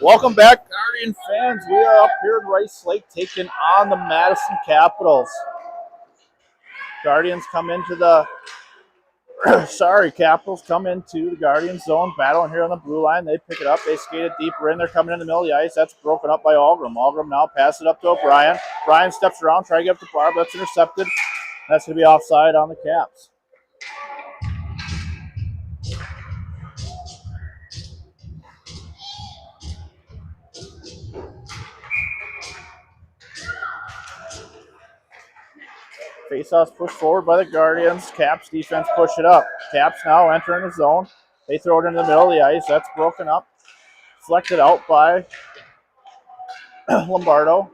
Welcome back, Guardian fans. We are up here in Rice Lake taking on the Madison Capitals. Guardians come into the Capitals come into the Guardian zone, battling here on the blue line. They pick it up. They skate it deeper in. They're coming in the middle of the ice. That's broken up by Algrim. Algrim now passes it up to O'Brien. O'Brien steps around, trying to get up to Barb. That's intercepted. That's going to be offside on the Caps. Face-offs pushed forward by the Guardians. Caps defense push it up. Caps now entering the zone. They throw it into the middle of the ice. That's broken up. Deflected out by Lombardo.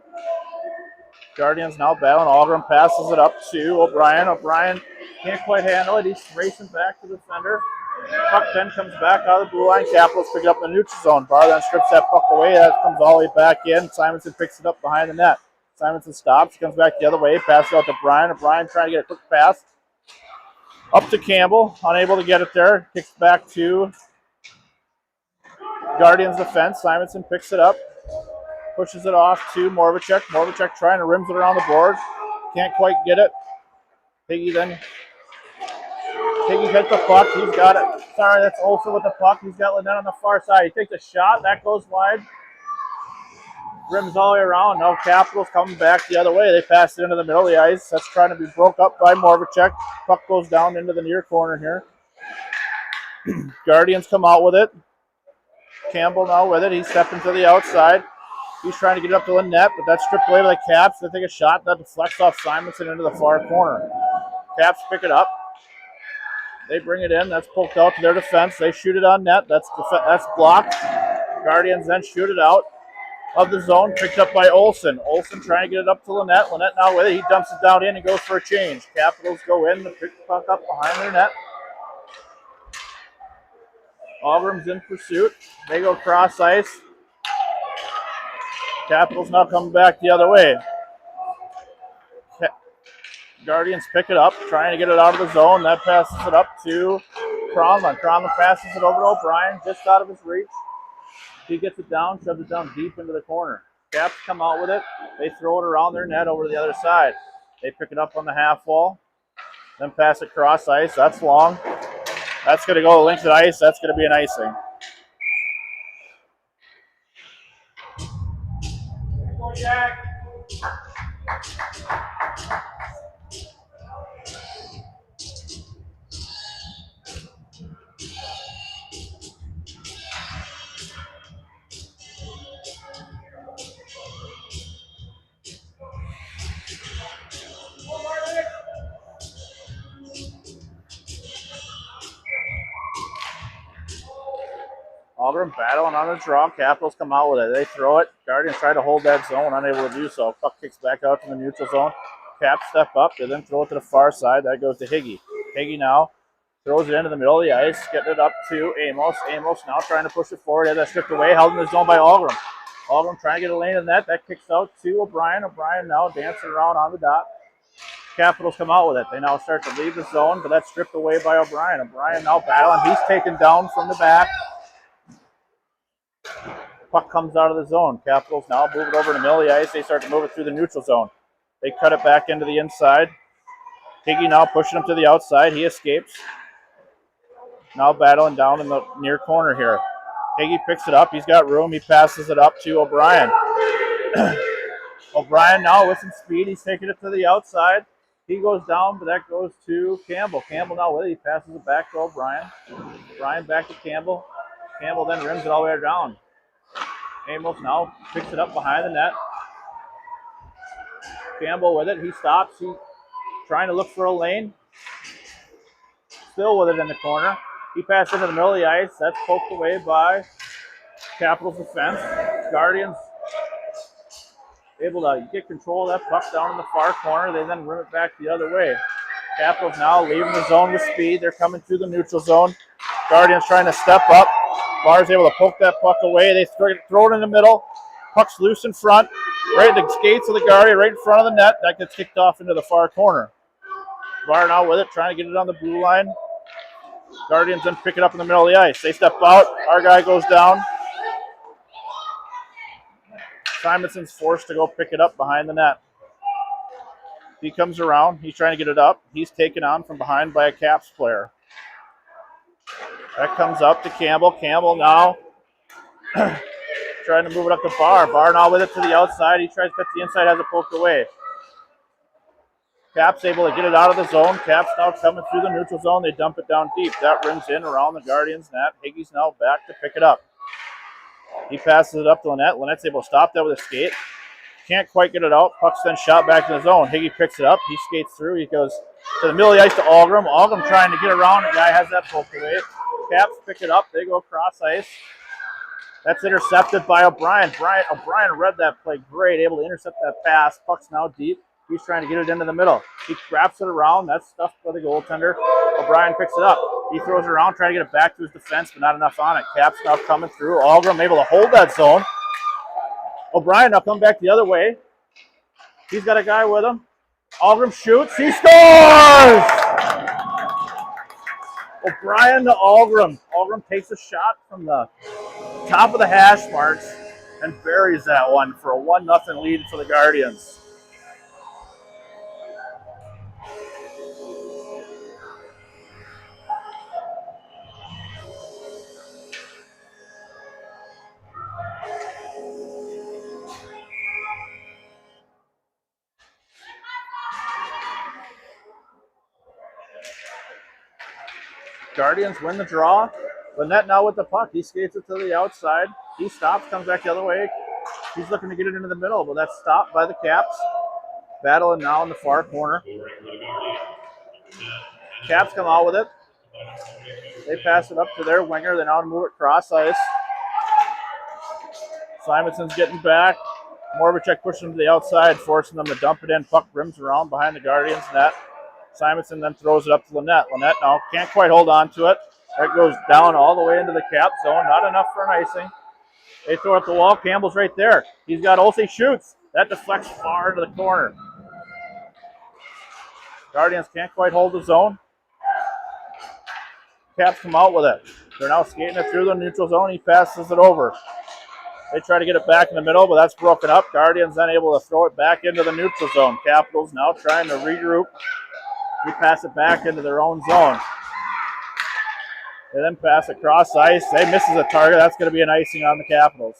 Guardians now battling. Algrim passes it up to O'Brien. O'Brien can't quite handle it. He's racing back to the defender. Puck then comes back out of the blue line. Capitals pick it up in the neutral zone. Barr then strips that puck away. That comes all the way back in. Simonson picks it up behind the net. Simonson stops, comes back the other way, passes out to Brian. Brian trying to get a quick pass. Up to Campbell, unable to get it there. Kicks back to Guardians defense. Simonson picks it up, pushes it off to Morvacek. Morvacek trying to rims it around the board. Can't quite get it. Higgy hits the puck. He's got it. Sorry, that's Olsen with the puck. He's got Lynette on the far side. He takes a shot. That goes wide. Rims all the way around. Now Capitals coming back the other way. They pass it into the middle of the ice. That's trying to be broke up by Morvacek. Puck goes down into the near corner here. Guardians come out with it. Campbell now with it. He's stepping to the outside. He's trying to get it up to Lynette, but that's stripped away by the Caps. They take a shot. That deflects off Simonson into the far corner. Caps pick it up. They bring it in. That's poked out to their defense. They shoot it on net. That's blocked. Guardians then shoot it out of the zone, picked up by Olsen. Olsen trying to get it up to Lynette. Lynette now with it. He dumps it down in and goes for a change. Capitals go in to pick the puck up behind their net. Algrim's in pursuit. They go cross ice. Capitals now coming back the other way. Guardians pick it up, trying to get it out of the zone. That passes it up to Cronlund. Cronlund passes it over to O'Brien, just out of his reach. He gets it down, shoves it down deep into the corner. Caps come out with it. They throw it around their net over to the other side. They pick it up on the half wall, then pass it cross ice. That's long. That's going to go the length of the ice. That's going to be an icing. Go, Jack. Algrim battling on the draw. Capitals come out with it. They throw it. Guardians try to hold that zone, unable to do so. Puck kicks back out to the neutral zone. Caps step up. They then throw it to the far side. That goes to Higgy. Higgy now throws it into the middle of the ice, getting it up to Amos. Amos now trying to push it forward. He has that stripped away, held in the zone by Algrim. Algrim trying to get a lane in the net. That kicks out to O'Brien. O'Brien now dancing around on the dot. Capitals come out with it. They now start to leave the zone, but that's stripped away by O'Brien. O'Brien now battling. He's taken down from the back. Puck comes out of the zone. Capitals now move it over to the middle of the ice. They start to move it through the neutral zone. They cut it back into the inside. Higgy now pushing him to the outside. He escapes. Now battling down in the near corner here. Higgy picks it up. He's got room. He passes it up to O'Brien. O'Brien now with some speed. He's taking it to the outside. He goes down, but that goes to Campbell. Campbell now with it. He passes it back to O'Brien. O'Brien back to Campbell. Campbell then rims it all the way down. Amos now picks it up behind the net. Campbell with it. He stops. He's trying to look for a lane. Still with it in the corner. He passed into the middle of the ice. That's poked away by Capitals defense. Guardians able to get control of that puck down in the far corner. They then rim it back the other way. Capitals now leaving the zone with speed. They're coming through the neutral zone. Guardians trying to step up. Barr's able to poke that puck away. They throw it in the middle. Puck's loose in front. Right at the skates of the Guardian, right in front of the net. That gets kicked off into the far corner. Barr now with it, trying to get it on the blue line. Guardians then pick it up in the middle of the ice. They step out. Our guy goes down. Simonson's forced to go pick it up behind the net. He comes around. He's trying to get it up. He's taken on from behind by a Caps player. That comes up to Campbell. Campbell now trying to move it up to Barr. Barr now with it to the outside. He tries to get the inside, has it poked away. Caps able to get it out of the zone. Caps now coming through the neutral zone. They dump it down deep. That rims in around the Guardians net. Higgy's now back to pick it up. He passes it up to Lynette. Lynette's able to stop that with a skate. Can't quite get it out. Puck's then shot back in the zone. Higgy picks it up. He skates through. He goes to the middle of the ice to Algrim. Algrim trying to get around. The guy has that poked away. Caps pick it up. They go across ice. That's intercepted by O'Brien. O'Brien read that play great. Able to intercept that pass. Puck's now deep. He's trying to get it into the middle. He wraps it around. That's stuffed by the goaltender. O'Brien picks it up. He throws it around, trying to get it back to his defense, but not enough on it. Caps now coming through. Algrim able to hold that zone. O'Brien now coming back the other way. He's got a guy with him. Algrim shoots. He scores! O'Brien to Algrim. Algrim takes a shot from the top of the hash marks and buries that one for a 1-0 lead for the Guardians. Guardians win the draw. Lynette now with the puck. He skates it to the outside. He stops, comes back the other way. He's looking to get it into the middle, but that's stopped by the Caps. Battling now in the far corner. Caps come out with it. They pass it up to their winger. They now move it cross ice. Simonson's getting back. Moravicek pushing him to the outside, forcing them to dump it in. Puck rims around behind the Guardians net. Simonson then throws it up to Lynette. Lynette now can't quite hold on to it. That goes down all the way into the Cap zone. Not enough for an icing. They throw it up the wall. Campbell's right there. He's got Olsey shoots. That deflects far into the corner. Guardians can't quite hold the zone. Caps come out with it. They're now skating it through the neutral zone. He passes it over. They try to get it back in the middle, but that's broken up. Guardians then able to throw it back into the neutral zone. Capitals now trying to regroup. They pass it back into their own zone. They then pass it cross ice. They misses a target. That's going to be an icing on the Capitals.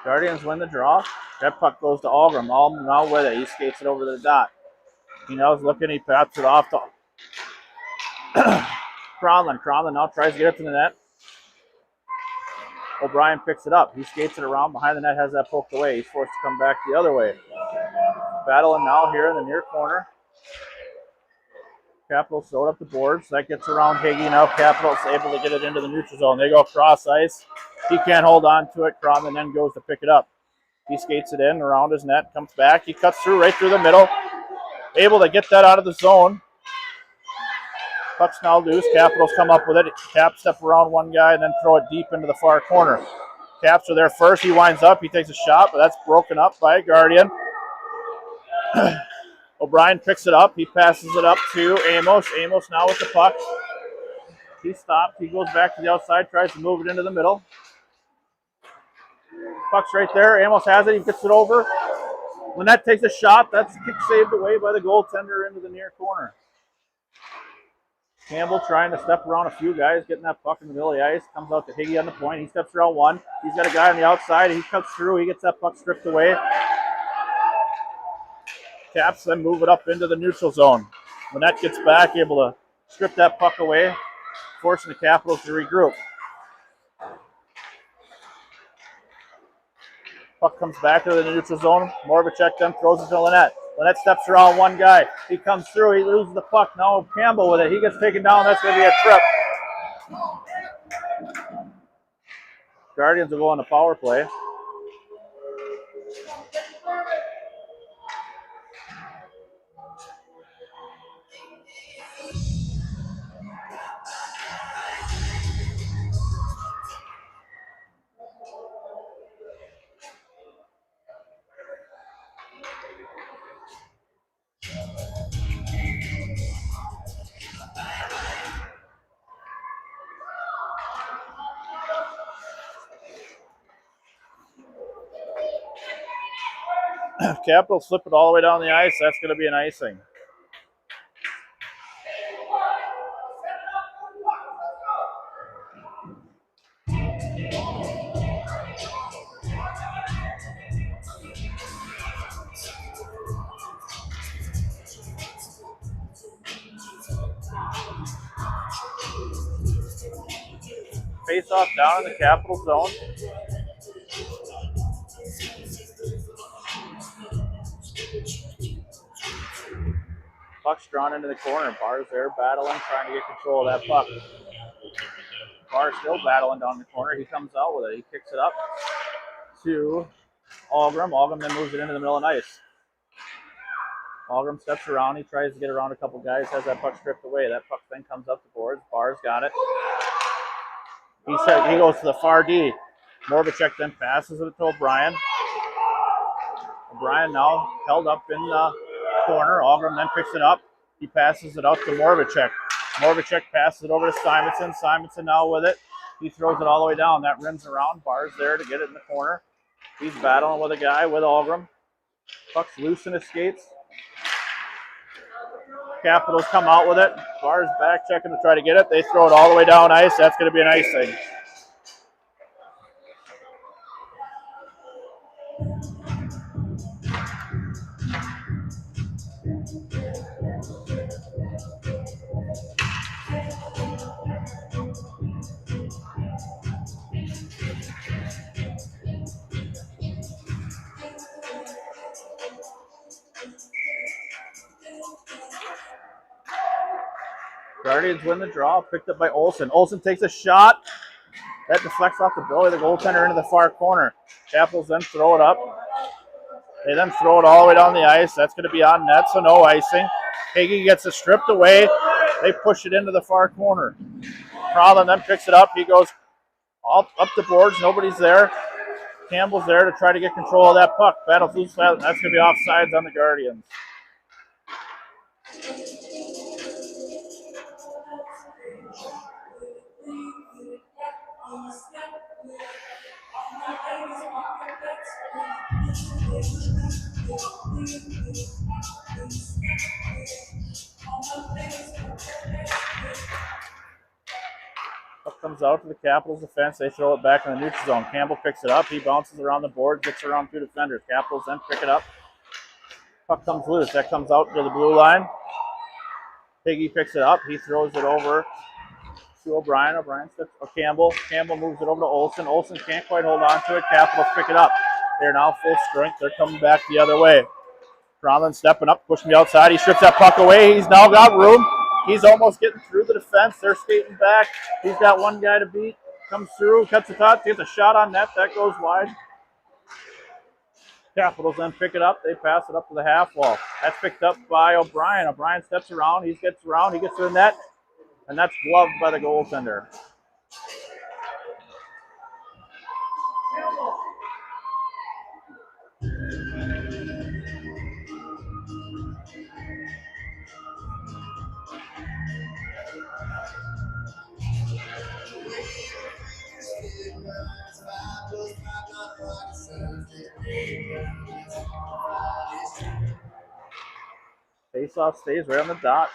Guardians win the draw. That puck goes to Algrim. Algrim now with it. He skates it over the dot. He now is looking. He passes it off to Cronlund. Cronlund now tries to get it to the net. O'Brien picks it up. He skates it around behind the net, has that poked away. He's forced to come back the other way. Battling now here in the near corner. Capitals throw it up the boards. That gets around Higgy. Now Capitals able to get it into the neutral zone. They go cross ice. He can't hold on to it. Cronlund then goes to pick it up. He skates it in around his net, comes back. He cuts through right through the middle. Able to get that out of the zone. Puck's now loose. Capitals come up with it. Caps step around one guy and then throw it deep into the far corner. Caps are there first. He winds up. He takes a shot, but that's broken up by a Guardian. O'Brien picks it up. He passes it up to Amos. Amos now with the puck. He stopped. He goes back to the outside, tries to move it into the middle. Puck's right there. Amos has it. He gets it over. Lynette takes a shot. That's kick saved away by the goaltender into the near corner. Campbell trying to step around a few guys, getting that puck in the middle of the ice. Comes out to Higgy on the point. He steps around one. He's got a guy on the outside. He cuts through. He gets that puck stripped away. Caps then move it up into the neutral zone. Lynette gets back, able to strip that puck away, forcing the Capitals to regroup. Puck comes back to the neutral zone. Moravicek then throws it to Lynette. Lynette steps around one guy. He comes through. He loses the puck. Now Campbell with it. He gets taken down. That's going to be a trip. Guardians will go on the power play. Capitals flip it all the way down the ice. That's going to be an icing. Face off down in the Capital zone. Puck's drawn into the corner. Barr's there battling, trying to get control of that puck. Barr's still battling down the corner. He comes out with it. He kicks it up to Algrim. Algrim then moves it into the middle of the ice. Algrim steps around. He tries to get around a couple guys, has that puck stripped away. That puck then comes up the boards. Barr's got it. He goes to the far D. Moravicek then passes it to O'Brien. O'Brien now held up in the corner. Algrim then picks it up. He passes it out to Moravicek. Moravicek passes it over to Simonson. Simonson now with it. He throws it all the way down. That rims around. Barr's there to get it in the corner. He's battling with a guy with Algrim. Puck's loose in his skates. Capitals come out with it. Barr's back checking to try to get it. They throw it all the way down ice. That's going to be an icing. Guardians win the draw, picked up by Olsen. Olsen takes a shot. That deflects off the belly of the goaltender into the far corner. Capitals then throw it up. They then throw it all the way down the ice. That's going to be on net, so no icing. Hagee gets it stripped away. They push it into the far corner. Prowlin then picks it up. He goes up the boards. Nobody's there. Campbell's there to try to get control of that puck. Battles loose. That's going to be offsides on the Guardians. Puck comes out to the Capitals defense. They throw it back in the neutral zone. Campbell picks it up. He bounces around the board, gets around two defenders. Capitals then pick it up. Puck comes loose. That comes out to the blue line. Hagee picks it up. He throws it over to O'Brien. O'Brien steps Campbell. Campbell moves it over to Olsen. Olsen can't quite hold on to it. Capitals pick it up. They're now full strength. They're coming back the other way. Conlon stepping up, pushing the outside. He strips that puck away. He's now got room. He's almost getting through the defense. They're skating back. He's got one guy to beat. Comes through, cuts the top, gets a shot on net. That goes wide. Capitals then pick it up. They pass it up to the half wall. That's picked up by O'Brien. O'Brien steps around. He gets around. He gets to the net. And that's gloved by the goaltender. Faceoff stays right on the dot.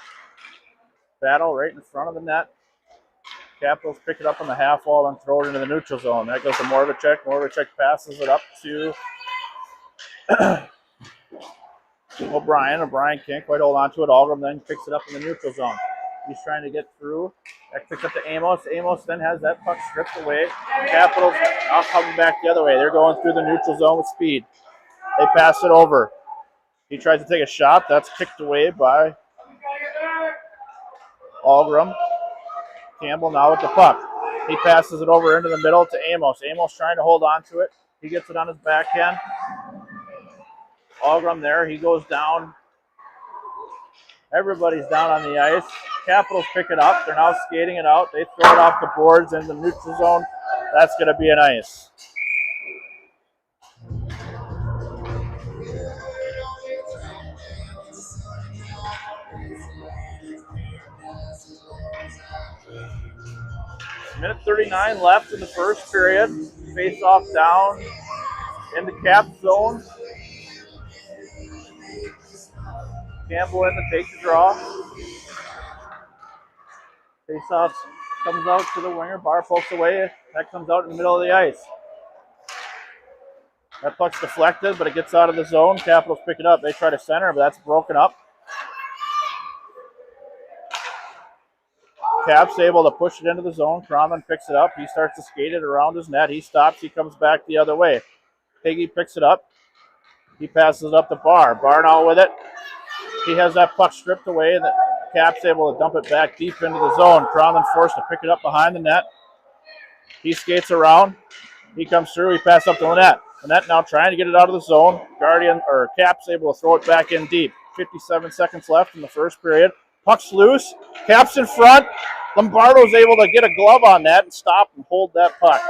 Battle right in front of the net. Capitals pick it up on the half wall and throw it into the neutral zone. That goes to Moravicek. Moravicek passes it up to O'Brien. O'Brien can't quite hold on to it. Algrim then picks it up in the neutral zone. He's trying to get through. That picks up to Amos. Amos then has that puck stripped away. Capitals now coming back the other way. They're going through the neutral zone with speed. They pass it over. He tries to take a shot. That's kicked away by Algrim. Campbell now with the puck. He passes it over into the middle to Amos. Amos trying to hold on to it. He gets it on his backhand. Algrim there. He goes down. Everybody's down on the ice. Capitals pick it up. They're now skating it out. They throw it off the boards in the neutral zone. That's going to be an ice. Minute 39 left in the first period. Face off down in the cap zone. Campbell in to take the draw. Face-off comes out to the winger. Bar pokes away. That comes out in the middle of the ice. That puck's deflected, but it gets out of the zone. Capitals pick it up. They try to center, but that's broken up. Cap's able to push it into the zone. Cronman picks it up. He starts to skate it around his net. He stops. He comes back the other way. Higgy picks it up. He passes it up to Barr. Barr now with it. He has that puck stripped away, and the Cap's able to dump it back deep into the zone. Cronman forced to pick it up behind the net. He skates around. He comes through. He passes up to Lynette. Lynette now trying to get it out of the zone. Cap's able to throw it back in deep. 57 seconds left in the first period. Puck's loose. Cap's in front. Lombardo's able to get a glove on that and stop and hold that puck.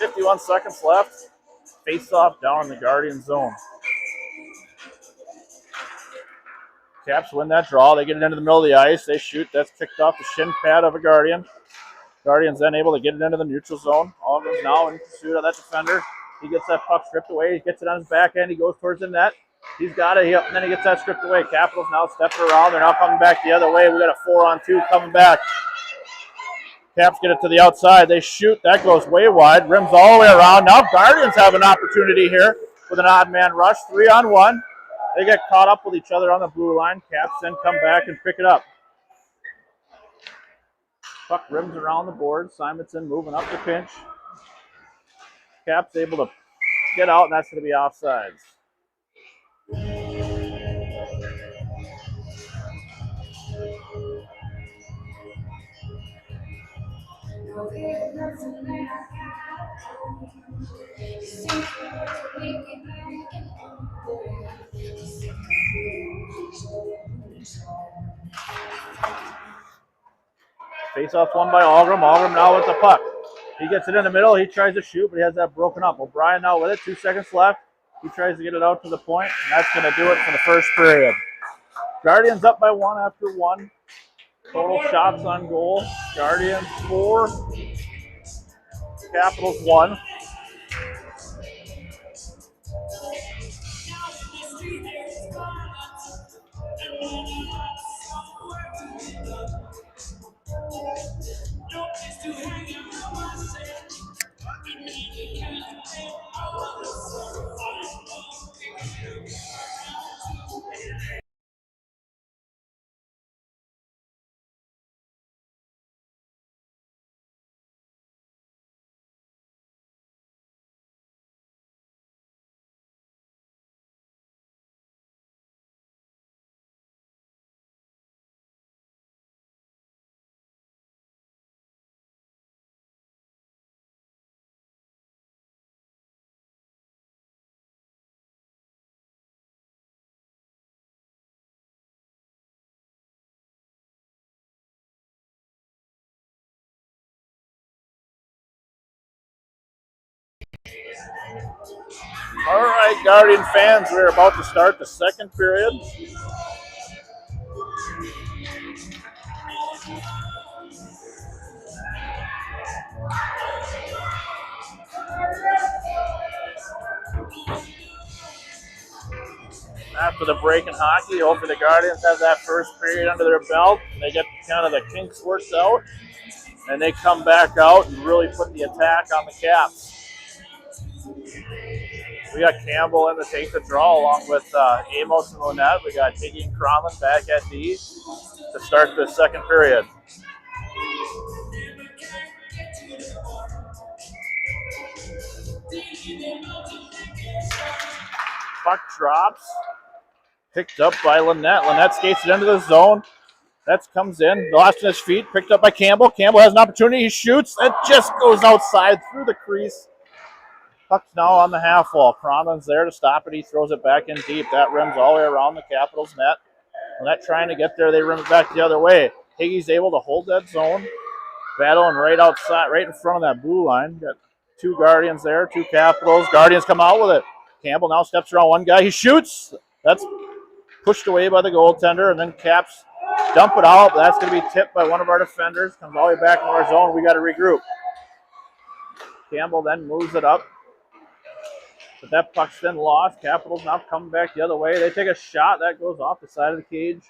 .51 seconds left. Face-off down in the Guardian zone. Caps win that draw. They get it into the middle of the ice. They shoot. That's kicked off the shin pad of a Guardian. Guardian's then able to get it into the neutral zone. Allgren's now in pursuit of that defender. He gets that puck stripped away. He gets it on his back end. He goes towards the net. He's got it. And then he gets that stripped away. Capitals now stepping around. They're now coming back the other way. We got a 4-on-2 coming back. Caps get it to the outside. They shoot. That goes way wide. Rims all the way around. Now Guardians have an opportunity here with an odd man rush. 3-on-1. They get caught up with each other on the blue line. Caps then come back and pick it up. Puck rims around the board. Simonson moving up the pinch. Caps able to get out, and that's going to be offsides. Face-off won by Allgren. Allgren now with the puck. He gets it in the middle. He tries to shoot, but he has that broken up. O'Brien now with it. 2 seconds left. He tries to get it out to the point, and that's going to do it for the first period. Guardians up by 1 after 1. Total shots on goal. Guardians 4. Capitals 1. All right, Guardian fans, we're about to start the second period. After the break in hockey, hopefully the Guardians have that first period under their belt. They get kind of the kinks worked out, and they come back out and really put the attack on the Caps. We got Campbell in to take the draw along with Amos and Lynette. We got Higgy and Cronman back at D to start the second period. Puck drops. Picked up by Lynette. Lynette skates it into the zone. That comes in. Lost in his feet. Picked up by Campbell. Campbell has an opportunity. He shoots. That just goes outside through the crease. Puck's now on the half wall. Cronman's there to stop it. He throws it back in deep. That rims all the way around the Capitals net. Lynette trying to get there. They rim it back the other way. Higgy's able to hold that zone. Battling right outside, right in front of that blue line. Got 2 Guardians there, 2 Capitals. Guardians come out with it. Campbell now steps around one guy. He shoots. That's pushed away by the goaltender, and then Caps dump it out. That's going to be tipped by one of our defenders. Comes all the way back into our zone. We got to regroup. Campbell then moves it up. But that puck's then lost. Capitals now coming back the other way. They take a shot. That goes off the side of the cage.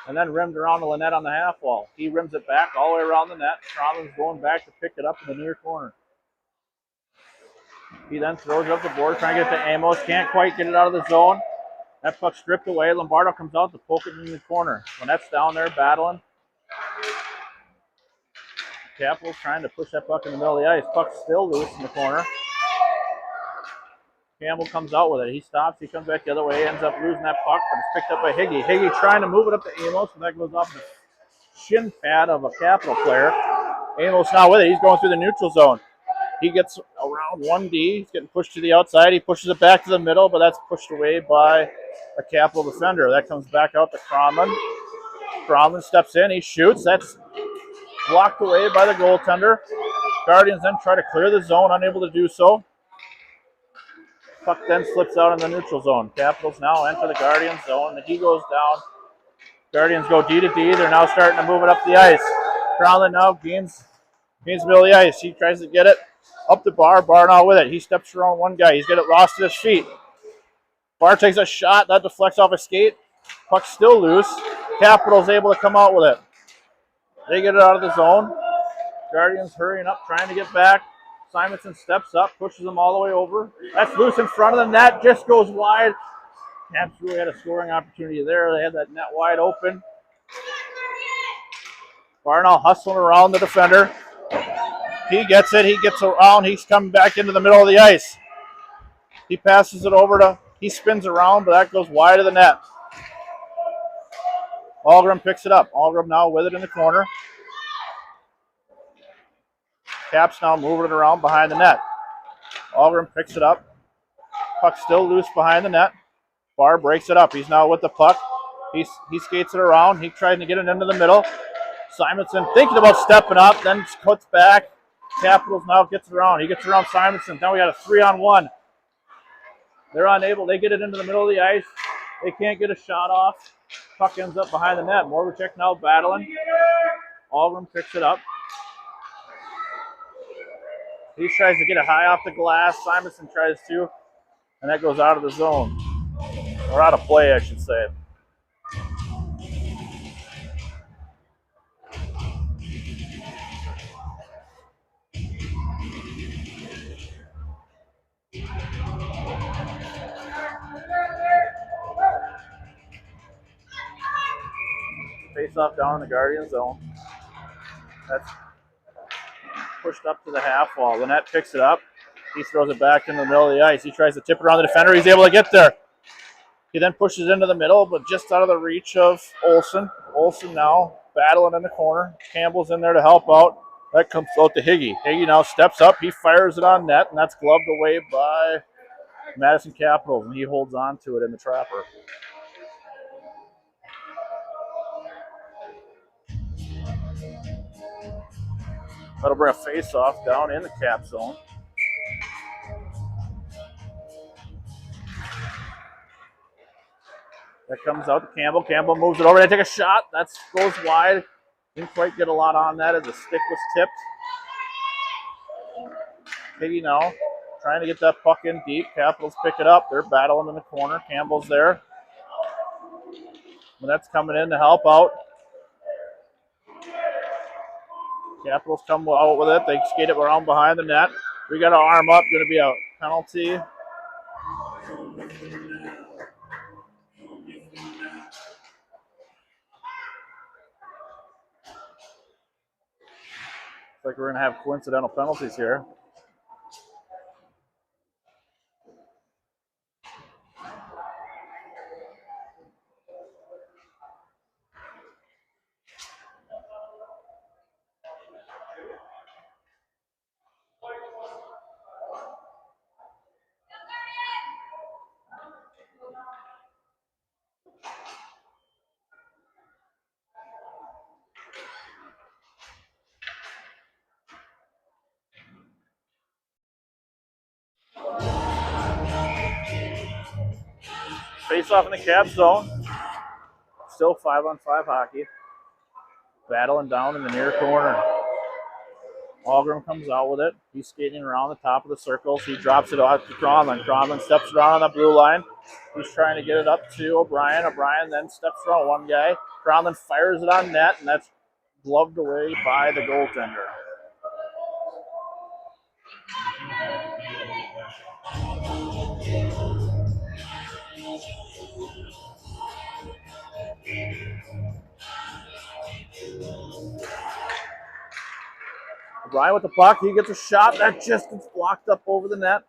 And then rimmed around to Lynette on the half wall. He rims it back all the way around the net. Tromlin's going back to pick it up in the near corner. He then throws it up the board, trying to get to Amos. Can't quite get it out of the zone. That puck stripped away. Lombardo comes out to poke it in the corner. Lynette's down there battling. Capitals trying to push that puck in the middle of the ice. Puck's still loose in the corner. Campbell comes out with it. He stops. He comes back the other way. Ends up losing that puck, but it's picked up by Higgy. Higgy trying to move it up to Amos, and that goes off the shin pad of a Capital player. Amos now with it. He's going through the neutral zone. He gets around 1D. He's getting pushed to the outside. He pushes it back to the middle, but that's pushed away by a Capital defender. That comes back out to Cromlin. Cromlin steps in. He shoots. That's blocked away by the goaltender. Guardians then try to clear the zone, unable to do so. Puck then slips out in the neutral zone. Capitals now enter the Guardians zone. He goes down. Guardians go D to D. They're now starting to move it up the ice. Cromlin now gains the middle of the ice. He tries to get it up the bar. Bar now with it. He steps around one guy. He's got it lost at his feet. Bar takes a shot. That deflects off a skate. Puck's still loose. Capitals able to come out with it. They get it out of the zone. Guardians hurrying up, trying to get back. Simonson steps up, pushes them all the way over. That's loose in front of them. That just goes wide. Caps really had a scoring opportunity there. They had that net wide open. Barnall hustling around the defender. He gets it. He gets around. He's coming back into the middle of the ice. He passes it over to, he spins around, but that goes wide of the net. Algrim picks it up. Algrim now with it in the corner. Caps now moving it around behind the net. Algrim picks it up. Puck still loose behind the net. Barr breaks it up. He's now with the puck. He skates it around. He tried to get it into the middle. Simonson thinking about stepping up, then cuts back. Capitals now gets around. He gets around Simonson. Now we got a 3-on-1. They're unable. They get it into the middle of the ice. They can't get a shot off. Puck ends up behind the net. Morvacek now battling. Algrim picks it up. He tries to get it high off the glass. Simonson tries to, and that goes out of the zone. Or out of play, I should say. Face off down in the Guardian zone. That's pushed up to the half wall. Lynette picks it up. He throws it back in the middle of the ice. He tries to tip it around the defender. He's able to get there. He then pushes into the middle, but just out of the reach of Olsen. Olsen now battling in the corner. Campbell's in there to help out. That comes out to Higgy. Higgy now steps up. He fires it on net, and that's gloved away by Madison Capitals, and he holds on to it in the trapper. That'll bring a face-off down in the cap zone. That comes out to Campbell. Campbell moves it over. They take a shot. That goes wide. Didn't quite get a lot on that as the stick was tipped. Higgy now trying to get that puck in deep. Capitals pick it up. They're battling in the corner. Campbell's there. That's coming in to help out. Capitals come out with it. They skate it around behind the net. We got an arm up. Going to be a penalty. Looks like we're going to have coincidental penalties here. Face-off in the Cap zone. Still 5-on-5 hockey. Battling down in the near corner. Algrim comes out with it. He's skating around the top of the circles. He drops it out to Cronlin. Cronlin steps around on the blue line. He's trying to get it up to O'Brien. O'Brien then steps around one guy. Cronlin fires it on net, and that's gloved away by the goaltender. O'Brien with the puck. He gets a shot. That just gets blocked up over the net.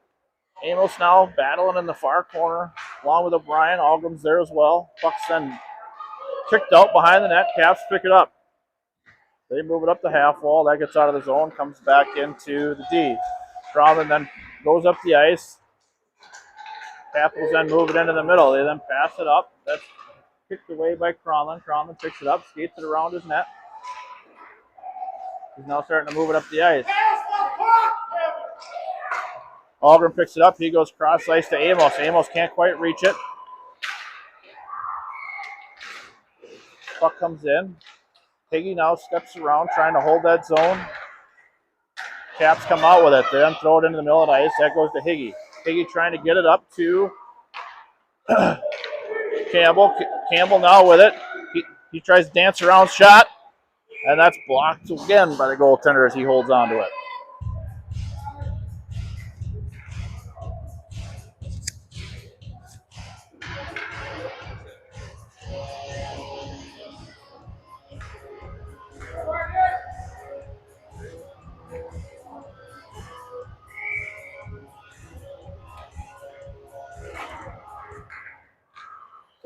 Amos now battling in the far corner along with O'Brien. Algrim's there as well. Puck's then kicked out behind the net. Caps pick it up. They move it up the half wall. That gets out of the zone, comes back into the D. Cronlin then goes up the ice. Capitals then move it into the middle. They then pass it up. That's kicked away by Cronlin. Cronlin picks it up, skates it around his net. He's now starting to move it up the ice. Algrim picks it up. He goes cross ice to Amos. Amos can't quite reach it. Puck comes in. Higgy now steps around trying to hold that zone. Caps come out with it. They then throw it into the middle of the ice. That goes to Higgy. Higgy trying to get it up to Campbell. Campbell now with it. He tries to dance around shot. And that's blocked again by the goaltender as he holds on to it.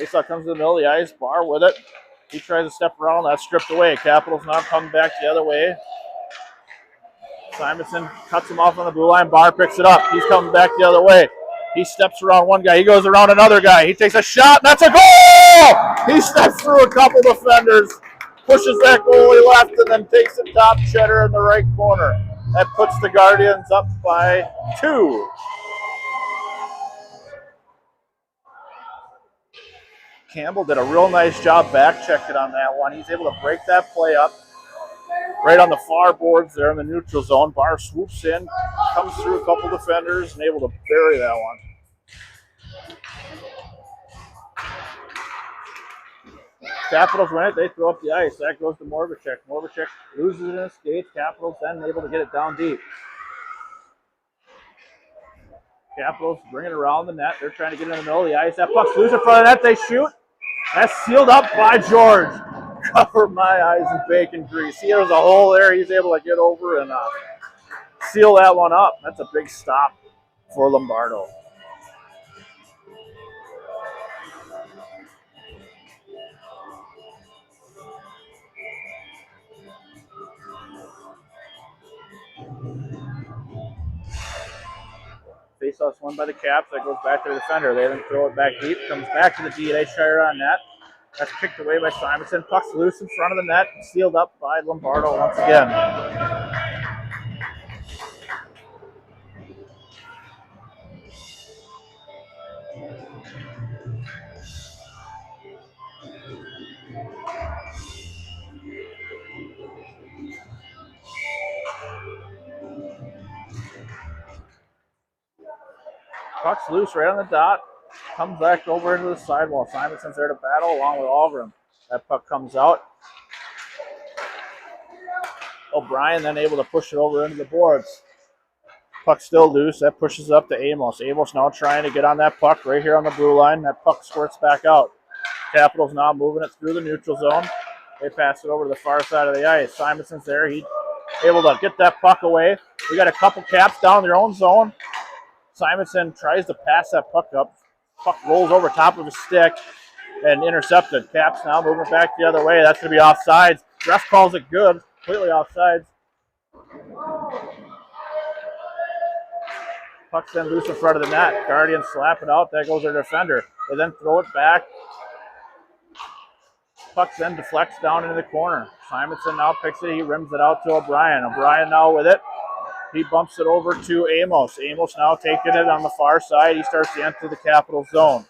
Faceoff comes to the middle of the ice. Barr with it. He tries to step around. That's stripped away. Capitals now coming back the other way. Simonson cuts him off on the blue line. Barr picks it up. He's coming back the other way. He steps around one guy. He goes around another guy. He takes a shot. That's a goal! He steps through a couple defenders, pushes that goalie left, and then takes a top cheddar in the right corner. That puts the Guardians up by 2. Campbell did a real nice job back checking on that one. He's able to break that play up right on the far boards there in the neutral zone. Barr swoops in, comes through a couple defenders, and able to bury that one. Capitals win it. They throw up the ice. That goes to Morvacek. Morvacek loses it in his skates. Capitals then able to get it down deep. Capitals bring it around the net. They're trying to get it in the middle of the ice. That puck's loose in front of the net. They shoot. That's sealed up by George. Cover my eyes in bacon grease. See, there's a hole there. He's able to get over and seal that one up. That's a big stop for Lombardo. Faceoff's won by the Caps. That goes back to the defender. They then throw it back deep. Comes back to the D. They shire on net. That's kicked away by Simonson. Puck's loose in front of the net. Sealed up by Lombardo once again. Puck's loose right on the dot. Comes back over into the sidewall. Simonson's there to battle along with Algrim. That puck comes out. O'Brien then able to push it over into the boards. Puck still loose. That pushes it up to Amos. Amos now trying to get on that puck right here on the blue line. That puck squirts back out. Capitals now moving it through the neutral zone. They pass it over to the far side of the ice. Simonson's there. He's able to get that puck away. We got a couple Caps down their own zone. Simonson tries to pass that puck up. Puck rolls over top of his stick and intercepted. Caps now moving back the other way. That's going to be offsides. Ref calls it good. Completely offsides. Puck's then loose in front of the net. Guardians slap it out. There goes their defender. They then throw it back. Puck then deflects down into the corner. Simonson now picks it. He rims it out to O'Brien. O'Brien now with it. He bumps it over to Amos. Amos now taking it on the far side. He starts to enter the Capital zone.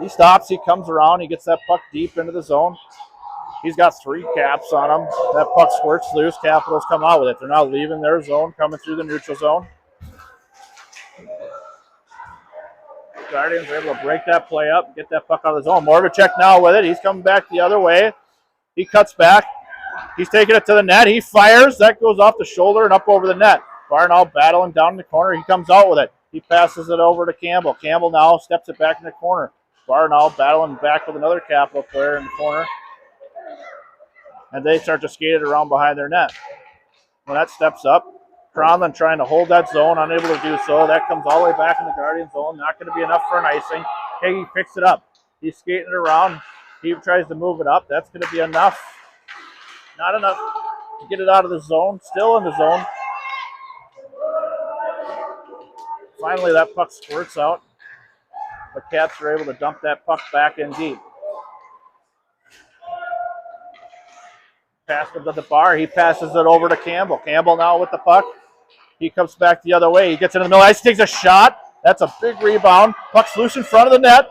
He stops, he comes around, he gets that puck deep into the zone. He's got 3 caps on him. That puck squirts loose. Capitals come out with it. They're now leaving their zone, coming through the neutral zone. Guardians are able to break that play up, get that puck out of the zone. Morvacek now with it. He's coming back the other way. He cuts back. He's taking it to the net. He fires. That goes off the shoulder and up over the net. Barnall battling down in the corner. He comes out with it. He passes it over to Campbell. Campbell now steps it back in the corner. Barnall battling back with another Capital player in the corner. And they start to skate it around behind their net. When that steps up, Cronlin trying to hold that zone, unable to do so. That comes all the way back in the Guardian zone. Not going to be enough for an icing. Hagee picks it up. He's skating it around. He tries to move it up. That's going to be enough. Not enough to get it out of the zone. Still in the zone. Finally, that puck squirts out. The Cats are able to dump that puck back in deep. Pass comes at the bar. He passes it over to Campbell. Campbell now with the puck. He comes back the other way. He gets in the middle ice, takes a shot. That's a big rebound. Puck's loose in front of the net.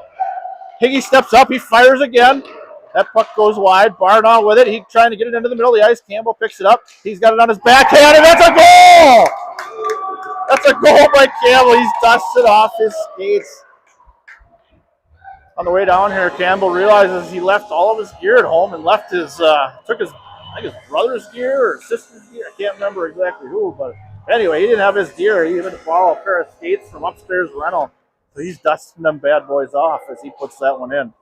Higgy steps up. He fires again. That puck goes wide. Barnall with it. He's trying to get it into the middle of the ice. Campbell picks it up. He's got it on his backhand, and that's a goal! That's a goal by Campbell. He's dusted off his skates. On the way down here, Campbell realizes he left all of his gear at home and left his, took his, I think his brother's gear or sister's gear. I can't remember exactly who, but anyway, he didn't have his gear. He even borrowed a pair of skates from upstairs rental. So he's dusting them bad boys off as he puts that one in.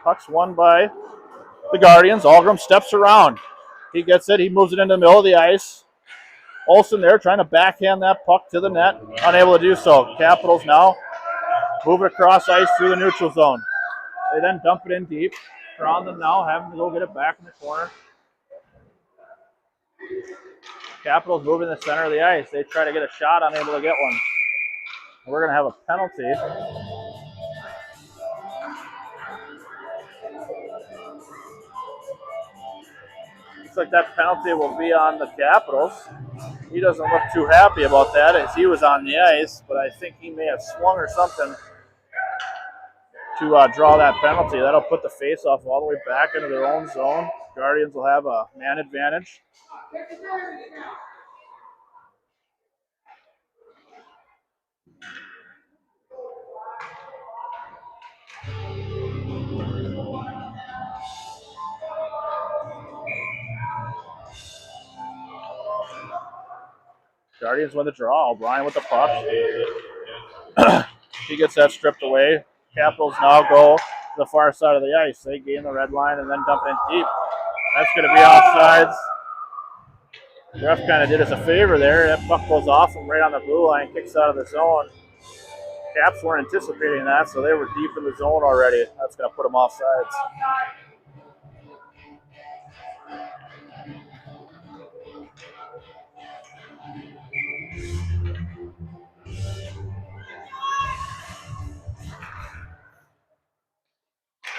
Puck's won by the Guardians. Algrim steps around. He gets it. He moves it into the middle of the ice. Olsen there trying to backhand that puck to the net. Unable to do so. Capitals now move it across ice through the neutral zone. They then dump it in deep. Cronlin now having to go get it back in the corner. Capitals move in the center of the ice. They try to get a shot, unable to get one. We're going to have a penalty. Looks like that penalty will be on the Capitals. He doesn't look too happy about that as he was on the ice, but I think he may have swung or something to draw that penalty. That'll put the face-off all the way back into their own zone. Guardians will have a man advantage. Guardians win the draw. O'Brien with the puck. He gets that stripped away. Capitals now go to the far side of the ice. They gain the red line and then dump in deep. That's going to be offsides. The ref kind of did us a favor there. That puck goes off him right on the blue line, kicks out of the zone. Caps weren't anticipating that, so they were deep in the zone already. That's going to put them offsides.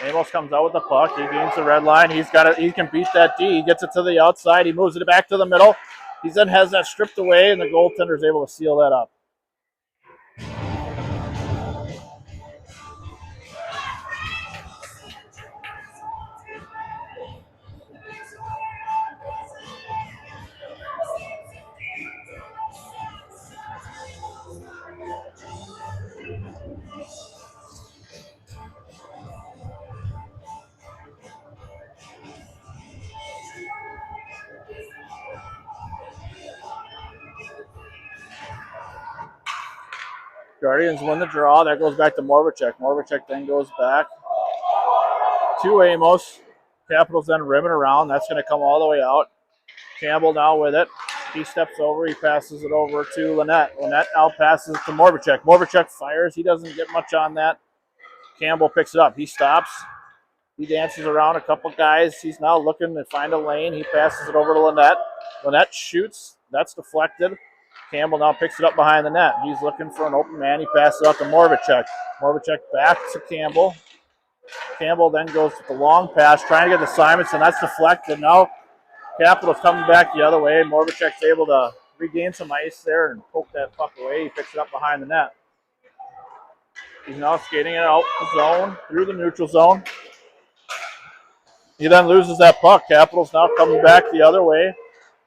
Amos comes out with the puck. He gains the red line. He's got it. He can beat that D. He gets it to the outside. He moves it back to the middle. He then has that stripped away, and the goaltender is able to seal that up. Guardians win the draw. That goes back to Morvacek. Morvacek then goes back to Amos. Capitals then rimming around. That's going to come all the way out. Campbell now with it. He steps over. He passes it over to Lynette. Lynette now passes to Morvacek. Morvacek fires. He doesn't get much on that. Campbell picks it up. He stops. He dances around a couple guys. He's now looking to find a lane. He passes it over to Lynette. Lynette shoots. That's deflected. Campbell now picks it up behind the net. He's looking for an open man. He passes it out to Morvacek. Morvacek back to Campbell. Campbell then goes to the long pass, trying to get to Simonson. That's deflected. Now Capitals coming back the other way. Morbacek's able to regain some ice there and poke that puck away. He picks it up behind the net. He's now skating it out the zone, through the neutral zone. He then loses that puck. Capitals now coming back the other way.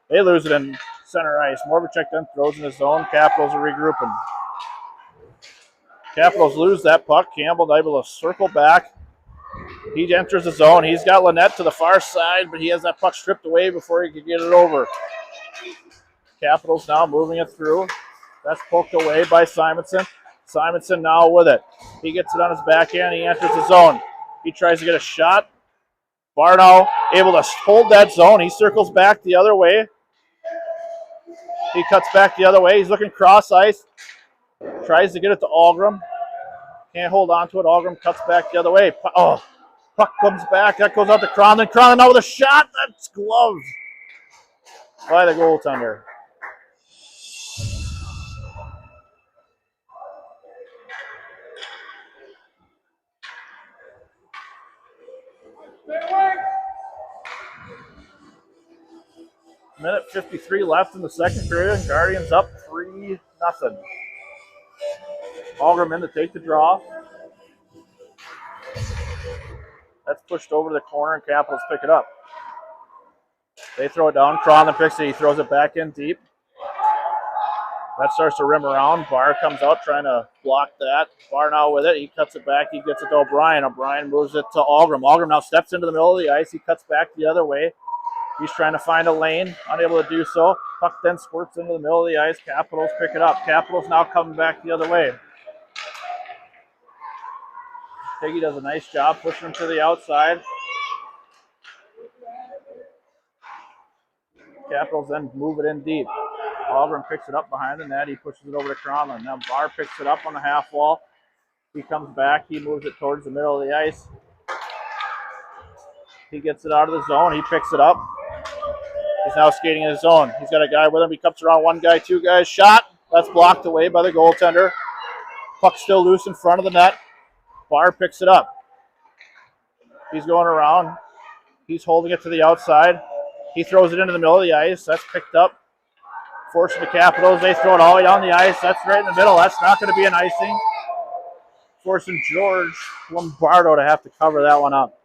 They lose it in center ice. Morbacek then throws in his zone. Capitals are regrouping. Capitals lose that puck. Campbell able to circle back. He enters the zone. He's got Lynette to the far side, but he has that puck stripped away before he can get it over. Capitals now moving it through. That's poked away by Simonson. Simonson now with it. He gets it on his backhand. He enters the zone. He tries to get a shot. Barnow able to hold that zone. He circles back the other way. He cuts back the other way. He's looking cross ice. Tries to get it to Algrim. Can't hold on to it. Algrim cuts back the other way. Oh, puck comes back. That goes out to Cronlin. Cronlin now with a shot. That's gloved by the goaltender. Minute 53 left in the second period. Guardians up 3-0. Algrim in to take the draw. That's pushed over to the corner, and Capitals pick it up. They throw it down. Cronlin picks it. He throws it back in deep. That starts to rim around. Barr comes out trying to block that. Barr now with it. He cuts it back. He gets it to O'Brien. O'Brien moves it to Algrim. Algrim now steps into the middle of the ice. He cuts back the other way. He's trying to find a lane. Unable to do so. Puck then squirts into the middle of the ice. Capitals pick it up. Capitals now coming back the other way. Piggy does a nice job pushing him to the outside. Capitals then move it in deep. Algrim picks it up behind the net. He pushes it over to Cronlin. Now Barr picks it up on the half wall. He comes back. He moves it towards the middle of the ice. He gets it out of the zone. He picks it up. He's now skating in his zone. He's got a guy with him. He comes around one guy, two guys. Shot. That's blocked away by the goaltender. Puck still loose in front of the net. Barr picks it up. He's going around. He's holding it to the outside. He throws it into the middle of the ice. That's picked up. Forcing the Capitals. They throw it all the way down the ice. That's right in the middle. That's not going to be an icing. Forcing George Lombardo to have to cover that one up.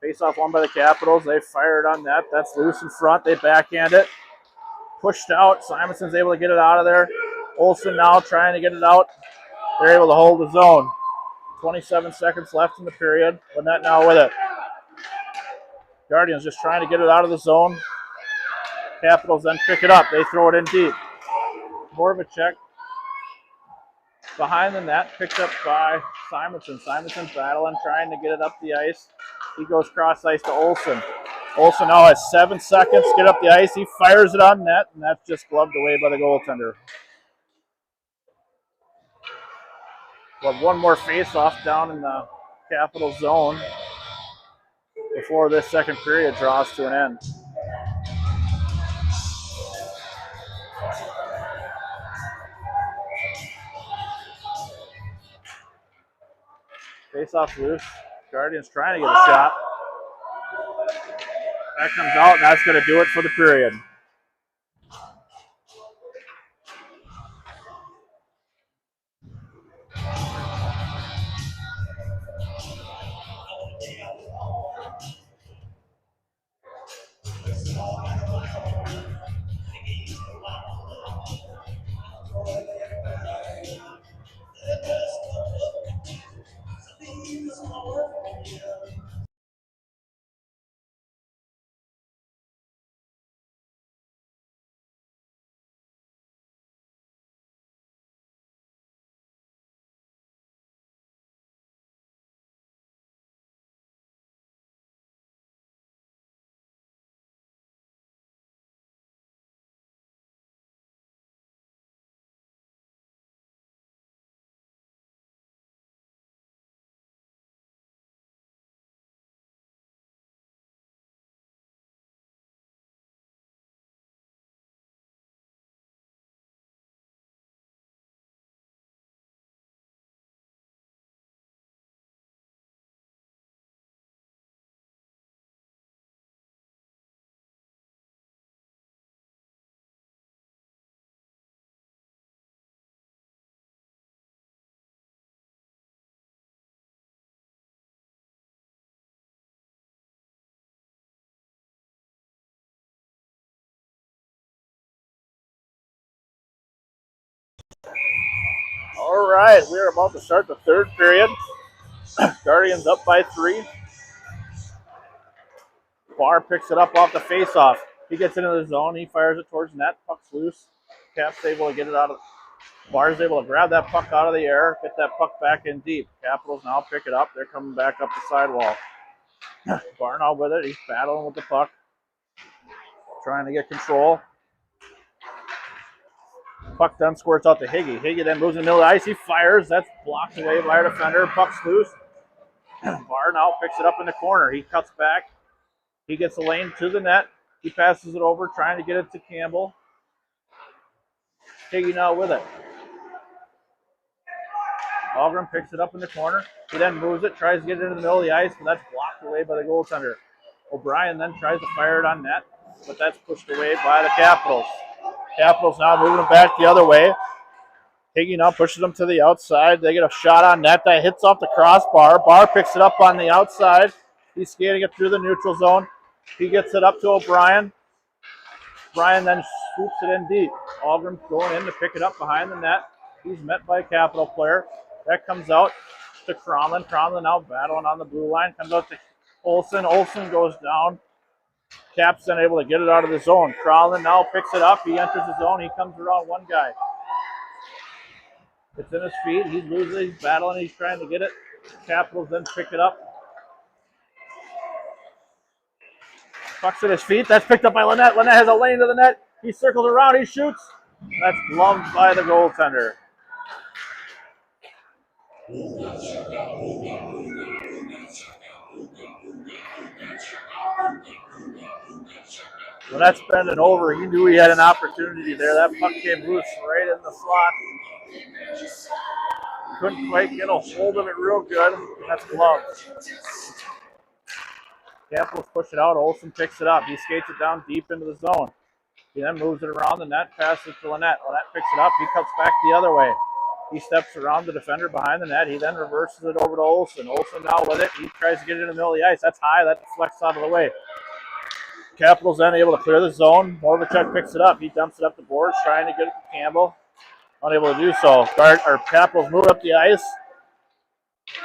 Face-off won by the Capitals. They fired on that. That's loose in front. They backhand it. Pushed out. Simonson's able to get it out of there. Olsen now trying to get it out. They're able to hold the zone. 27 seconds left in the period. Lynette now with it. Guardians just trying to get it out of the zone. Capitals then pick it up. They throw it in deep. Morbacek behind the net, picked up by Simonson. Simonson battling, trying to get it up the ice. He goes cross ice to Olsen. Olsen now has 7 seconds to get up the ice. He fires it on net, and that's just gloved away by the goaltender. We'll have one more face-off down in the Capital zone before this second period draws to an end. Face-off loose. Guardians trying to get a shot. That comes out, and that's going to do it for the period. All right, we're about to start the third period. Guardians up by 3. Barr picks it up off the faceoff. He gets into the zone. He fires it towards net. Puck's loose. Cap's able to get it out of. Barr's able to grab that puck out of the air, get that puck back in deep. Capitals now pick it up. They're coming back up the sidewall. Barr now with it. He's battling with the puck, trying to get control. Puck then squirts out to Higgy. Higgy then moves in the middle of the ice. He fires. That's blocked away by our defender. Puck's loose. Barr now picks it up in the corner. He cuts back. He gets the lane to the net. He passes it over, trying to get it to Campbell. Higgy now with it. Algren picks it up in the corner. He then moves it, tries to get it into the middle of the ice, but that's blocked away by the goaltender. O'Brien then tries to fire it on net, but that's pushed away by the Capitals. Capitals now moving it back the other way. Higgy now pushes them to the outside. They get a shot on net that hits off the crossbar. Barr picks it up on the outside. He's skating it through the neutral zone. He gets it up to O'Brien. O'Brien then swoops it in deep. Algren going in to pick it up behind the net. He's met by a Capital player. That comes out to Cromlin. Cromlin now battling on the blue line. Comes out to Olsen. Olsen goes down. Cap's then able to get it out of the zone. Cromlin now picks it up. He enters the zone. He comes around one guy. It's in his feet. He's losing. He's battling. He's trying to get it. Capitals then pick it up. Puck's at his feet. That's picked up by Lynette. Lynette has a lane to the net. He circles around. He shoots. That's gloved by the goaltender. When that's bending over, he knew he had an opportunity there. That puck came loose right in the slot. Couldn't quite get a hold of it real good. That's gloved. Capitals push it out. Olsen picks it up. He skates it down deep into the zone. He then moves it around the net, passes it to Lynette. Lynette picks it up. He cuts back the other way. He steps around the defender behind the net. He then reverses it over to Olsen. Olsen now with it. He tries to get it in the middle of the ice. That's high. That deflects out of the way. Capitals then able to clear the zone. Morvacek picks it up. He dumps it up the boards, trying to get it to Campbell. Unable to do so. Capitals move up the ice.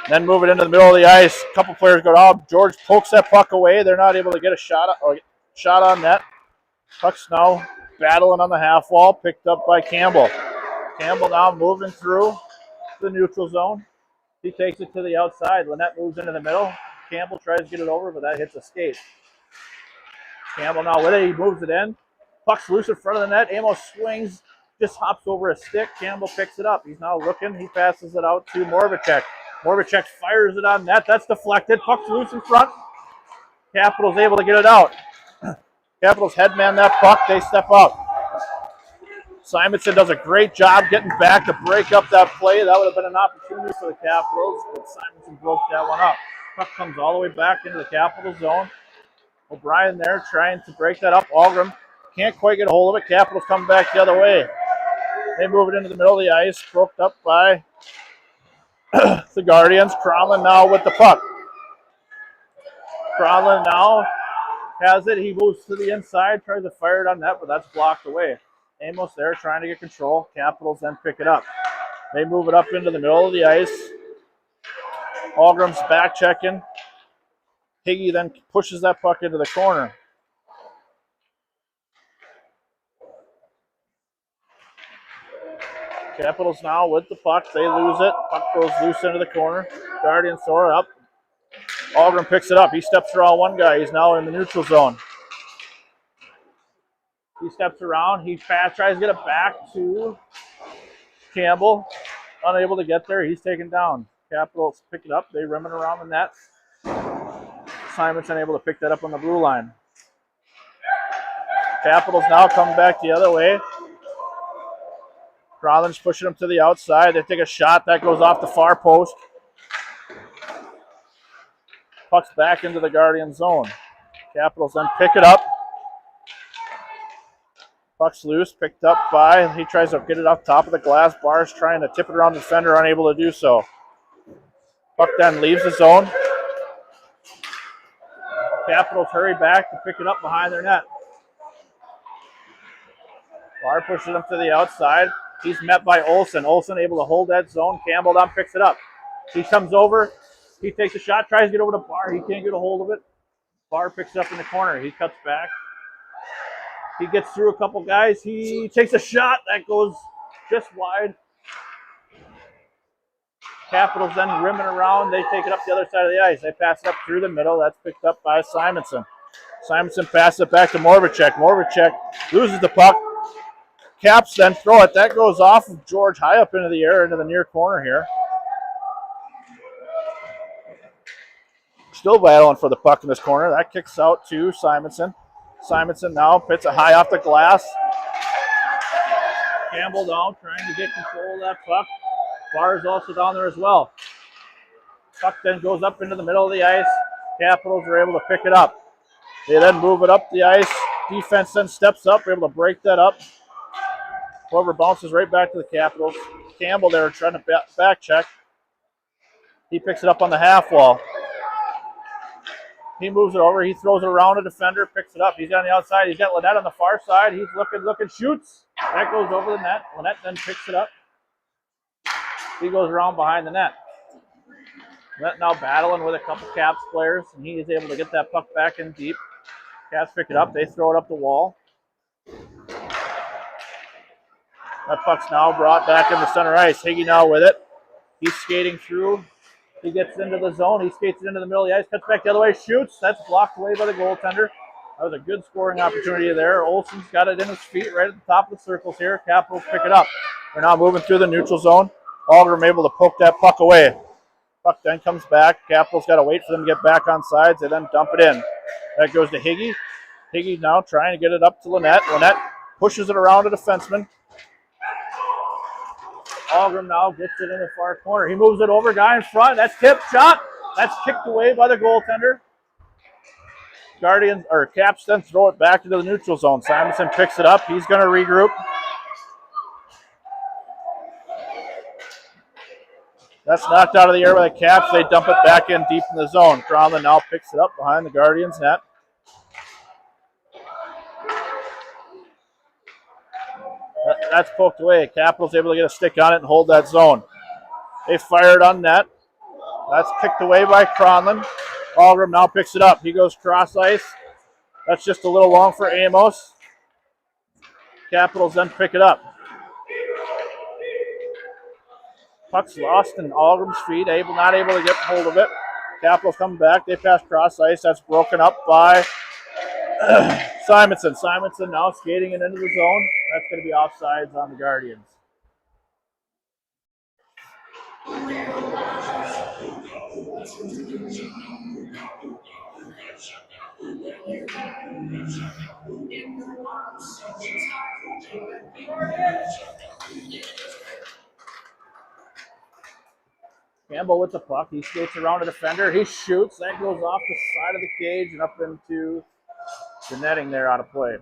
Then move it into the middle of the ice. A couple players go down. George pokes that puck away. They're not able to get a shot on net. Puck's now battling on the half wall, picked up by Campbell. Campbell now moving through the neutral zone. He takes it to the outside. Lynette moves into the middle. Campbell tries to get it over, but that hits a skate. Campbell now with it. He moves it in. Puck's loose in front of the net. Amos swings, just hops over a stick. Campbell picks it up. He's now looking. He passes it out to Morvacek. Morvacek fires it on net. That's deflected. Puck's loose in front. Capitals able to get it out. Capitals headman that puck. They step out. Simonson does a great job getting back to break up that play. That would have been an opportunity for the Capitals, but Simonson broke that one up. Puck comes all the way back into the Capital zone. O'Brien there trying to break that up. Algren can't quite get a hold of it. Capitals come back the other way. They move it into the middle of the ice, broke up by the Guardians. Cromlin now with the puck. Cromlin now has it. He moves to the inside, tries to fire it on net, but that's blocked away. Amos there trying to get control. Capitals then pick it up. They move it up into the middle of the ice. Algren's back checking. Higgy then pushes that puck into the corner. Capitals now with the puck. They lose it. Puck goes loose into the corner. Guardians throw it up. Algren picks it up. He steps around one guy. He's now in the neutral zone. He steps around. He tries to get it back to Campbell. Unable to get there. He's taken down. Capitals pick it up. They rim it around the net. Simonson able to pick that up on the blue line. Capitals now come back the other way. Rollins pushing him to the outside. They take a shot. That goes off the far post. Puck's back into the Guardian zone. Capitals then pick it up. Puck's loose, picked up by, he tries to get it off top of the glass bars, trying to tip it around the defender, unable to do so. Puck then leaves the zone. Capitals hurry back to pick it up behind their net. Bar pushes them to the outside. He's met by Olsen. Olsen able to hold that zone. Campbell down picks it up. He comes over. He takes a shot, tries to get over to Barr. He can't get a hold of it. Barr picks it up in the corner. He cuts back. He gets through a couple guys. He takes a shot. That goes just wide. Capitals then rimming around. They take it up the other side of the ice. They pass it up through the middle. That's picked up by Simonson. Simonson passes it back to Morvacek. Morvacek loses the puck. Caps then throw it. That goes off of George high up into the air, into the near corner here. Still battling for the puck in this corner. That kicks out to Simonson. Simonson now pits it high off the glass. Campbell down, trying to get control of that puck. Barr is also down there as well. Puck then goes up into the middle of the ice. Capitals are able to pick it up. They then move it up the ice. Defense then steps up, able to break that up. Whoever bounces right back to the Capitals. Campbell there trying to back check. He picks it up on the half wall. He moves it over. He throws it around a defender, picks it up. He's on the outside. He's got Lynette on the far side. He's looking, shoots. That goes over the net. Lynette then picks it up. He goes around behind the net. Lynette now battling with a couple Caps players, and he is able to get that puck back in deep. Caps pick it up. They throw it up the wall. That puck's now brought back in the center ice. Higgy now with it. He's skating through. He gets into the zone. He skates it into the middle of the ice, cuts back the other way, shoots. That's blocked away by the goaltender. That was a good scoring opportunity there. Olsen's got it in his feet right at the top of the circles here. Capitals pick it up. They're now moving through the neutral zone. Algrim able to poke that puck away. Puck then comes back. Capitals got to wait for them to get back on sides. They then dump it in. That goes to Higgy. Higgy now trying to get it up to Lynette. Lynette pushes it around a defenseman. Algrim now gets it in the far corner. He moves it over, guy in front. That's tipped shot. That's kicked away by the goaltender. Caps then throw it back into the neutral zone. Simonson picks it up. He's going to regroup. That's knocked out of the air by the Caps. They dump it back in deep in the zone. Cronlund now picks it up behind the Guardians' net. That's poked away. Capitals able to get a stick on it and hold that zone. They fire it on net. That's kicked away by Cronlund. Algrim now picks it up. He goes cross ice. That's just a little long for Amos. Capitals then pick it up. Puck's lost in Algrim's feet. Not able to get hold of it. Capitals come back. They pass cross ice. That's broken up by Simonson. Simonson now skating it into the zone. That's going to be offsides on the Guardians. Campbell with the puck. He skates around a defender. He shoots. That goes off the side of the cage and up into the netting there out of play.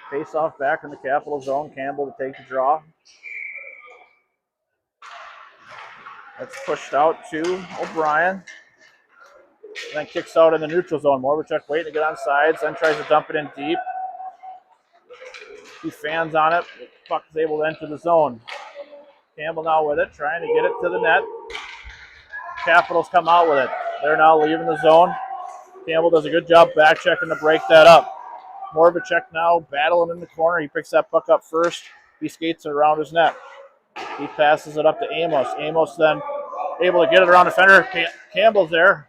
Face off back in the Capital zone. Campbell to take the draw. That's pushed out to O'Brien. Then kicks out in the neutral zone. Morvacek waiting to get on sides, then tries to dump it in deep. He fans on it. The puck is able to enter the zone. Campbell now with it, trying to get it to the net. Capitals come out with it. They're now leaving the zone. Campbell does a good job back checking to break that up. Morvacek now battling in the corner. He picks that puck up first. He skates it around his net. He passes it up to Amos. Amos then able to get it around the defender. Campbell's there.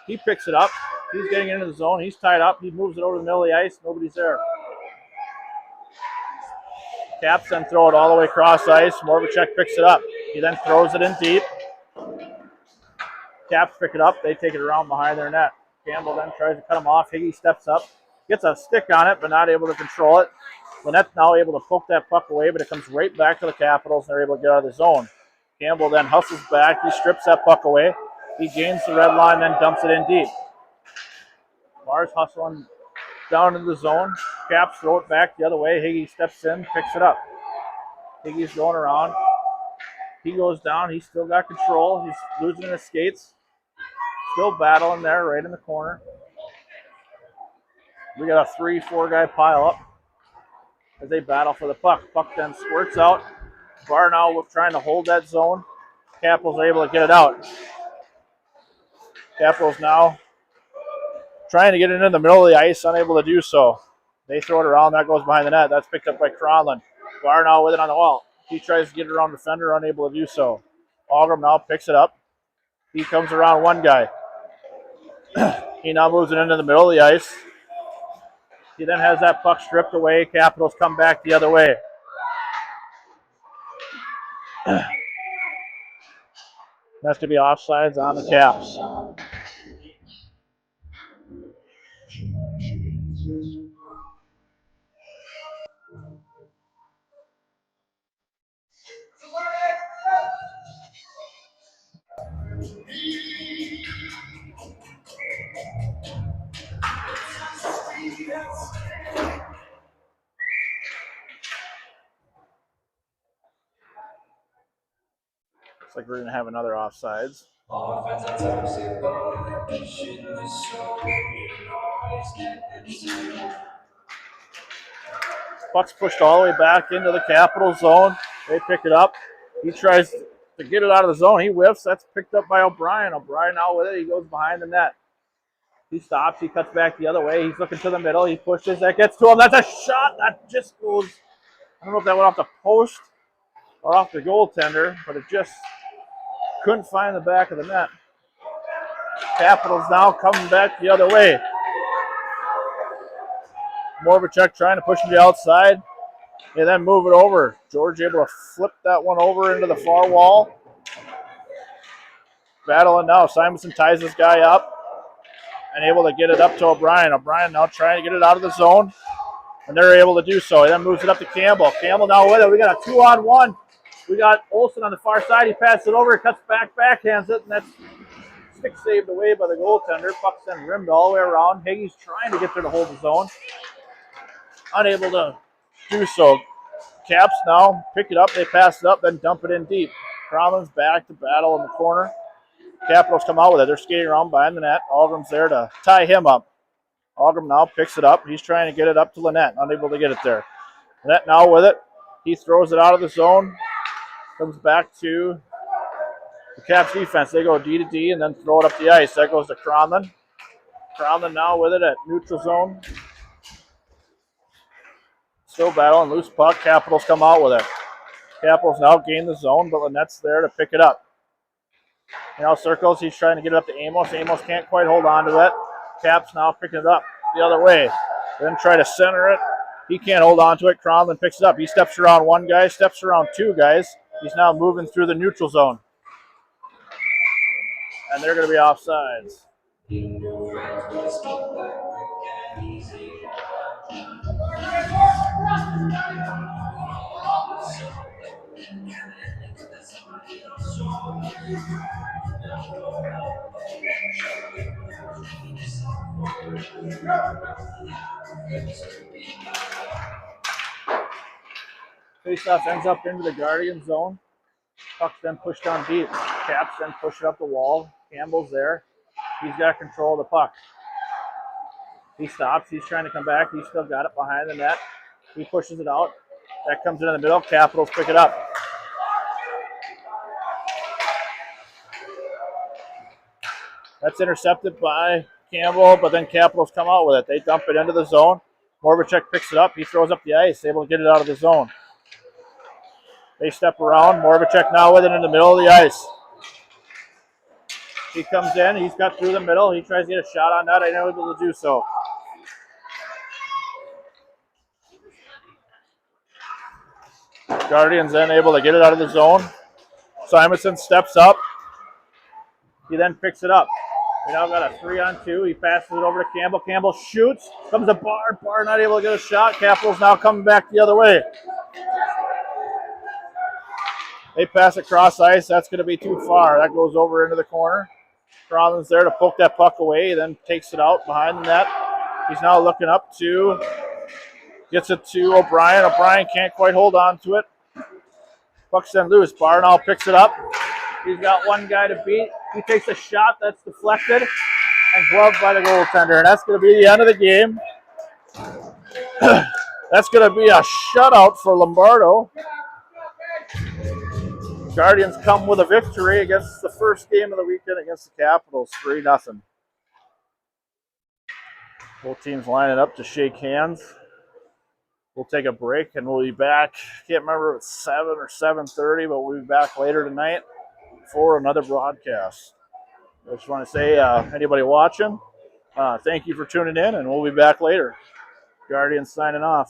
He picks it up. He's getting into the zone. He's tied up. He moves it over the middle of the ice. Nobody's there. Caps then throw it all the way across ice. Morvacek picks it up. He then throws it in deep. Caps pick it up. They take it around behind their net. Campbell then tries to cut him off. Higgy steps up. Gets a stick on it, but not able to control it. Lynette's now able to poke that puck away, but it comes right back to the Capitals, and they're able to get out of the zone. Campbell then hustles back. He strips that puck away. He gains the red line, then dumps it in deep. Barr's hustling down into the zone. Caps throw it back the other way. Higgy steps in, picks it up. Higgy's going around. He goes down. He's still got control. He's losing his skates. Still battling there right in the corner. We got a 3-4 guy pile up as they battle for the puck. Puck then squirts out. Barnow was trying to hold that zone. Capitals are able to get it out. Capitals now trying to get it in the middle of the ice, unable to do so. They throw it around. That goes behind the net. That's picked up by Cronlund. Barnow with it on the wall. He tries to get it around the defender, unable to do so. Algrim now picks it up. He comes around one guy. He now moves it into the middle of the ice. He then has that puck stripped away. Capitals come back the other way. Has to be offsides on the Caps. Looks like we're going to have another offsides. Puck's pushed all the way back into the Capital zone. They pick it up. He tries to get it out of the zone. He whiffs. That's picked up by O'Brien. O'Brien now with it. He goes behind the net. He stops. He cuts back the other way. He's looking to the middle. He pushes. That gets to him. That's a shot. That just goes. I don't know if that went off the post or off the goaltender, but it just couldn't find the back of the net. Capitals now coming back the other way. Morvacek trying to push to the outside. They then move it over. George able to flip that one over into the far wall. Battling now. Simonson ties this guy up and able to get it up to O'Brien. O'Brien now trying to get it out of the zone, and they're able to do so. He then moves it up to Campbell. Campbell now with it. We got a 2-on-1. We got Olsen on the far side. He passes it over. He cuts back, backhands it, and that's stick saved away by the goaltender. Puck's then rimmed all the way around. Hagee's trying to get there to hold the zone. Unable to do so. Caps now pick it up. They pass it up, then dump it in deep. Cromlin's back to battle in the corner. Capitals come out with it. They're skating around behind the net. Algrim's there to tie him up. Algrim now picks it up. He's trying to get it up to Lynette. Unable to get it there. Lynette now with it. He throws it out of the zone. Comes back to the Caps defense. They go D to D and then throw it up the ice. That goes to Cronlund. Cronlund now with it at neutral zone. Still battling loose puck. Capitals come out with it. Capitals now gain the zone, but Lynette's there to pick it up. Now circles. He's trying to get it up to Amos. Amos can't quite hold on to it. Caps now picking it up the other way. Then try to center it. He can't hold on to it. Cronlund picks it up. He steps around one guy, steps around two guys. He's now moving through the neutral zone. And they're going to be offsides. Faceoff ends up into the Guardian zone. Puck's then pushed down deep. Caps then push it up the wall. Campbell's there. He's got control of the puck. He stops. He's trying to come back. He's still got it behind the net. He pushes it out. That comes into the middle. Capitals pick it up. That's intercepted by Campbell, but then Capitals come out with it. They dump it into the zone. Morvacek picks it up. He throws up the ice, able to get it out of the zone. They step around. Morvacek now with it in the middle of the ice. He comes in. He's got through the middle. He tries to get a shot on that. Unable to do so. Guardians then able to get it out of the zone. Simonson steps up. He then picks it up. We now got a 3-on-2. He passes it over to Campbell. Campbell shoots. Comes to Barr. Barr not able to get a shot. Capitals now coming back the other way. They pass across ice. That's going to be too far. That goes over into the corner. Cronlund's there to poke that puck away. Then takes it out behind the net. He's now looking up gets it to O'Brien. O'Brien can't quite hold on to it. Puck's then loose. Barnall picks it up. He's got one guy to beat. He takes a shot that's deflected and gloved by the goaltender. And that's going to be the end of the game. That's going to be a shutout for Lombardo. Guardians come with a victory against the first game of the weekend against the Capitals, 3-0. Both teams lining up to shake hands. We'll take a break and we'll be back. Can't remember if it's 7 or 7:30, but we'll be back later tonight for another broadcast. I just want to say, anybody watching, thank you for tuning in, and we'll be back later. Guardians signing off.